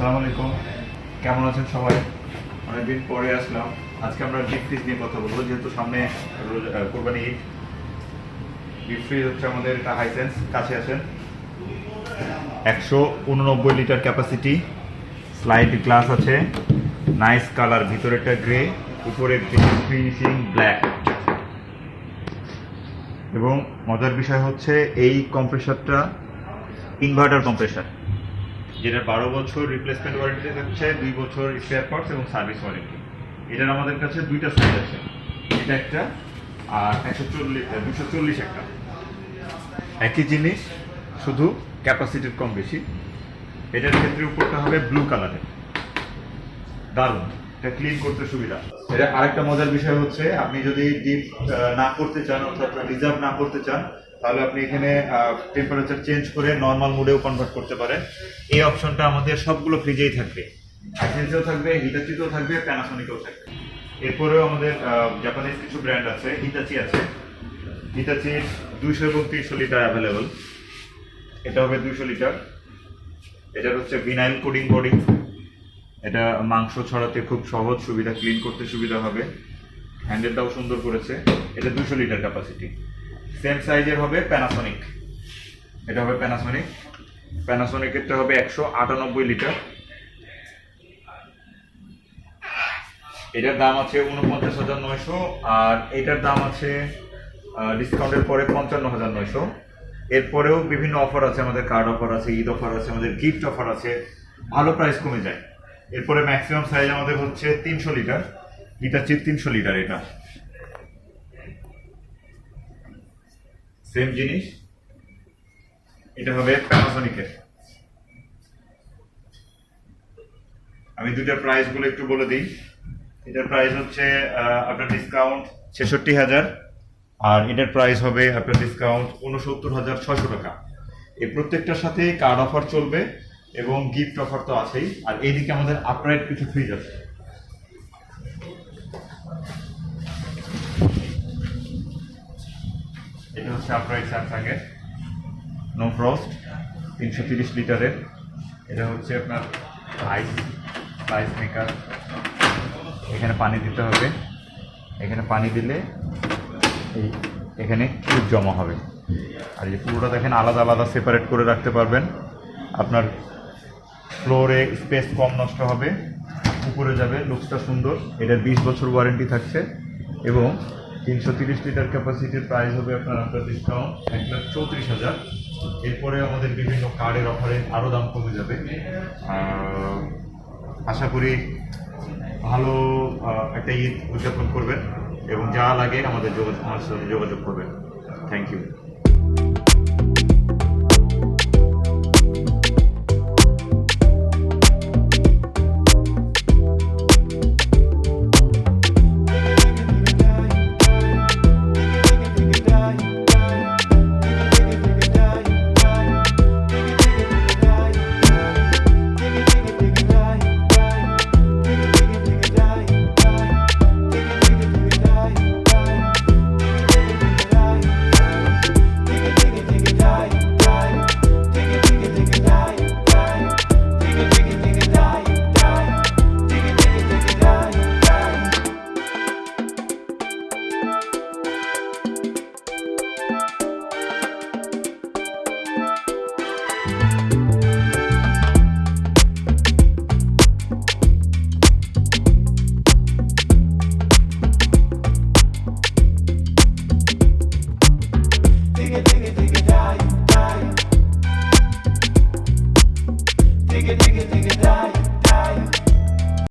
আসসালামু আলাইকুম, কেমন আছেন সবাই? অনেকদিন পরে আসলাম। আজকে আমরা ডিপ ফ্রিজ নিয়ে কথা বলবো, যেহেতু সামনে কোরবানি ঈদ। ডিপ ফ্রিজ হচ্ছে আমাদের এটা হাইসেন্স, কাছে আসেন। 189 লিটার ক্যাপাসিটি, স্লাইড গ্লাস আছে, নাইস কালার, ভিতরেরটা গ্রে, উপরে ফিনিশিং ব্ল্যাক। এবং মজার বিষয় হচ্ছে এই কম্প্রেসারটা ইনভার্টার কম্প্রেসার, যেটা 12 বছর রিপ্লেসমেন্ট ওয়ারেন্টি থাকছে, 2 বছর স্পেয়ার পার্টস এবং সার্ভিস ওয়ারেন্টি। এটার আমাদের কাছে দুইটা সাইজ আছে, এটা একটা আর 240 একটা। একই জিনিস, শুধু ক্যাপাসিটির কম বেশি। এটার ক্ষেত্রে উপরটা হবে ব্লু কালারের, দারুণ, এটা ক্লিন করতে সুবিধা। এটা আরেকটা মজার বিষয় হচ্ছে, আপনি যদি ডিপ না করতে চান অর্থাৎ রিজার্ভ না করতে চান, তাহলে আপনি এখানে টেম্পারেচার চেঞ্জ করে নর্মাল মোডেও কনভার্ট করতে পারেন। এই অপশনটা আমাদের সবগুলো ফ্রিজেই থাকবে, হাইসেন্সেও থাকবে, হিটাচিতেও থাকবে, প্যানাসোনিকেও থাকবে। এরপরেও আমাদের জাপানিজ কিছু ব্র্যান্ড আছে, হিটাচি আছে। হিটাচির 200 এবং 300 লিটার অ্যাভেলেবল। এটা হবে 200 লিটার। এটার হচ্ছে ভিনাইল কোডিং বডি, এটা মাংস ছড়াতে খুব সহজ, সুবিধা, ক্লিন করতে সুবিধা হবে। হ্যান্ডেলটাও সুন্দর করেছে। এটা 200 লিটার ক্যাপাসিটি। সেম সাইজের হবে প্যানাসোনিক, এটা হবে প্যানাসোনিক। প্যানাসোনিকেরটা হবে 198 লিটার। এটার দাম আছে 49,900, আর এটার দাম আছে ডিসকাউন্টের পরে 55,900। এরপরেও বিভিন্ন অফার আছে, আমাদের কার্ড অফার আছে, ঈদ অফার আছে, আমাদের গিফট অফার আছে, ভালো প্রাইস কমে যায়। এরপরে ম্যাক্সিমাম সাইজ আমাদের হচ্ছে 300 লিটার, হিটাচির 300 লিটার। এটা সেম জিনিস, এটা হবে প্যানাসোনিকের। আমি দুটার প্রাইস গুলো একটু বলে দিই। এটার প্রাইস হচ্ছে আপনার ডিসকাউন্ট 66,000, আর এটার প্রাইস হবে আপনার ডিসকাউন্ট 69,600 টাকা। এই প্রত্যেকটার সাথে কার্ড অফার চলবে এবং গিফট অফার তো আছেই। আর এইদিকে আমাদের আপরাইট কিছু ফ্রিজ আছে। এটা হচ্ছে আপরাইট স্যামসাং এর নো ফ্রস্ট, 330 লিটারের। এটা হচ্ছে আপনার আইস মেকার। এখানে পানি দিতে হবে, এখানে পানি দিলে এখানে কিউব জমা হবে। আর এই পুরোটা দেখেন আলাদা আলাদা সেপারেট করে রাখতে পারবেন। আপনার ফ্লোরে স্পেস কম নষ্ট হবে, উপরে যাবে, লুকসটা সুন্দর। এটার 20 বছর ওয়ারেন্টি থাকছে এবং 330 লিটার ক্যাপাসিটির প্রাইস হবে আপনার আফটার ডিসকাউন্ট 1,34,000। এরপরে আমাদের বিভিন্ন কার্ডের অফারে আরও দাম কমে যাবে। আশা করি ভালো একটা ঈদ উদযাপন করবেন এবং যা লাগে আমাদের সাথে যোগাযোগ করবেন। Thank you.